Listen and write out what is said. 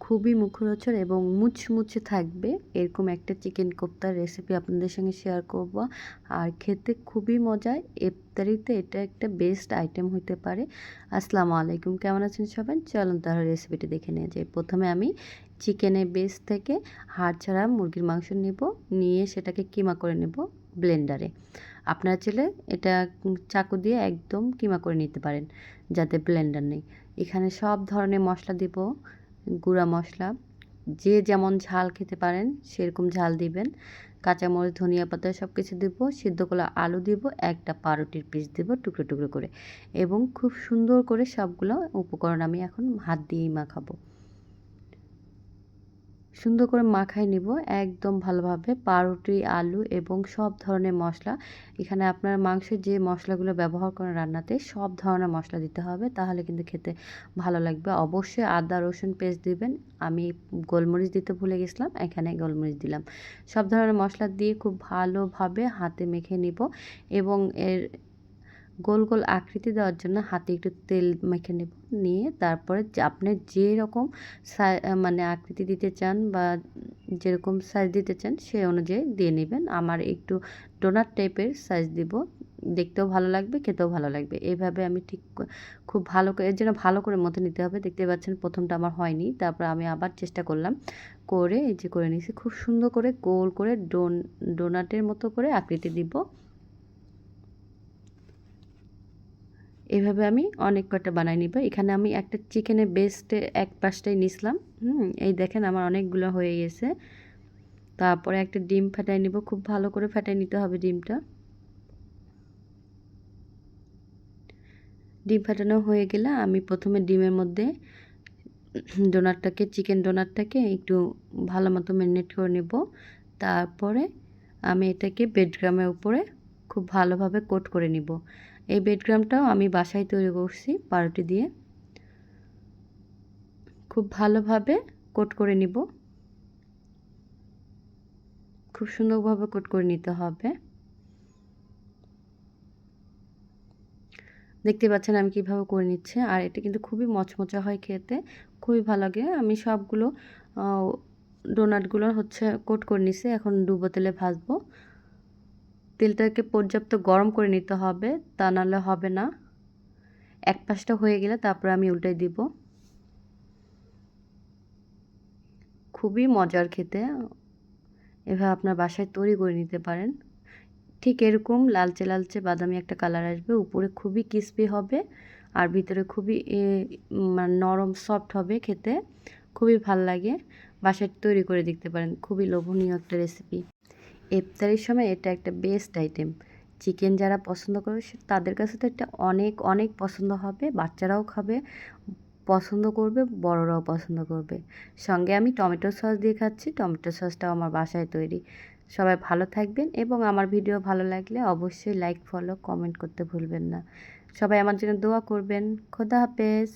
খুবই মুখরোচক এবং মুচমুচে থাকবে এরকম একটা চিকেন কোফতার রেসিপি আপনাদের সঙ্গে শেয়ার করব। আর খেতে খুবই মজা, ইফতারিতে এটা একটা বেস্ট আইটেম হতে পারে। আসসালামু আলাইকুম, কেমন আছেন সবাই? চলুন তাহলে রেসিপিটি দেখে নিয়ে যাই। প্রথমে আমি চিকেনের বেস থেকে হাড় ছাড়া মুরগির মাংস নেব, নিয়ে সেটাকে কিমা করে নেব ব্লেন্ডারে। আপনারা চাইলে এটা চাকু দিয়ে একদম কিমা করে নিতে পারেন, যাতে ব্লেন্ডার নেই। এখানে সব ধরনের মশলা দিব, গুঁড়া মশলা, যে যেমন ঝাল খেতে পারেন সেরকম ঝাল দিবেন। কাঁচামরিচ, ধনিয়া পাতা সব কিছু দিব, সিদ্ধ করা আলু দিব, একটা পাউরুটির পিস দিব টুকরো টুকরো করে, এবং খুব সুন্দর করে সবগুলো উপকরণ আমি এখন হাত দিয়েই মাখাবো। সুন্দর করে মাখায় নিব একদম ভালোভাবে, পাউরুটি, আলু এবং সব ধরনের মশলা। এখানে আপনার মাংসের যে মশলাগুলো ব্যবহার করেন রান্নাতে, সব ধরনের মশলা দিতে হবে, তাহলে কিন্তু খেতে ভালো লাগবে। অবশ্যই আদা রসুন পেস্ট দিবেন। আমি গোলমরিচ দিতে ভুলে গেছিলাম, এখানে গোলমরিচ দিলাম। সব ধরনের মশলা দিয়ে খুব ভালোভাবে হাতে মেখে নিব, এবং এর গোল গোল আকৃতি দেওয়ার জন্য হাতে একটু তেল মেখে নেব। নিয়ে তারপরে আপনি যেরকম মানে আকৃতি দিতে চান বা যেরকম সাইজ দিতে চান সেই অনুযায়ী দিয়ে নেবেন। আমার একটু ডোনাট টাইপের সাইজ দিব, দেখতেও ভালো লাগবে, খেতেও ভালো লাগবে। এইভাবে আমি ঠিক খুব ভালো করে, এর জন্য ভালো করে মতো নিতে হবে। দেখতে পাচ্ছেন প্রথমটা আমার হয়নি, তারপর আমি আবার চেষ্টা করলাম, করে এই যে করে নিয়েছি। খুব সুন্দর করে গোল করে ডোনাটের মতো করে আকৃতি দিব। এভাবে আমি অনেক কটা বানাই নিব। এখানে আমি একটা চিকেনের বেস্টে এক পাশটাই নিছিলাম। এই দেখেন আমার অনেকগুলো হয়ে গেছে। তারপরে একটা ডিম ফাটাই নিব, খুব ভালো করে ফাটাই নিতে হবে ডিমটা। ডিম ফাটানো হয়ে গেলে আমি প্রথমে ডিমের মধ্যে চিকেন ডোনাটটাকে একটু ভালো মতো ম্যারিনেট করে নেব। তারপরে আমি এটাকে ব্রেডক্রামের উপরে খুব ভালোভাবে কোট করে নিব। এই ব্রেডক্রামটাও আমি বাসায় তৈরি করছি পাউরুটি দিয়ে। খুব ভালোভাবে কোট করে নিব, খুব সুন্দরভাবে কোট করে নিতে হবে। দেখতে পাচ্ছেন আমি কিভাবে করে নিচ্ছি, আর এটা কিন্তু খুবই মচমচা হয় খেতে, খুবই ভালো লাগে। আমি সবগুলো ডোনাটগুলো কোট করে নিছি, এখন ডুবো তেলে ভাজবো। তেলটাকে পর্যাপ্ত গরম করে নিতে হবে, তা নাহলে হবে না। এক পাশটা হয়ে গেলে তারপরে আমি উল্টাই দিব। খুবই মজার খেতে, এভাবে আপনার বাসায় তৈরি করে নিতে পারেন। ঠিক এরকম লালচে লালচে বাদামি একটা কালার আসবে, উপরে খুবই ক্রিস্পি হবে আর ভিতরে খুবই নরম সফট হবে, খেতে খুবই ভাল লাগে। বাসায় তৈরি করে দেখতে পারেন, খুবই লোভনীয় একটা রেসিপি। ইফতারির সময় এটা একটা বেস্ট আইটেম। চিকেন যারা পছন্দ করে তাদের কাছে তো এটা অনেক অনেক পছন্দ হবে, বাচ্চারাও খাবে, পছন্দ করবে, বড়রাও পছন্দ করবে। সঙ্গে আমি টমেটো সস দিয়ে খাচ্ছি, টমেটো সসটাও আমার বাসায় তৈরি। সবাই ভালো থাকবেন, এবং আমার ভিডিও ভালো লাগলে অবশ্যই লাইক, ফলো, কমেন্ট করতে ভুলবেন না। সবাই আমার জন্য দোয়া করবেন। খোদা হাফেজ।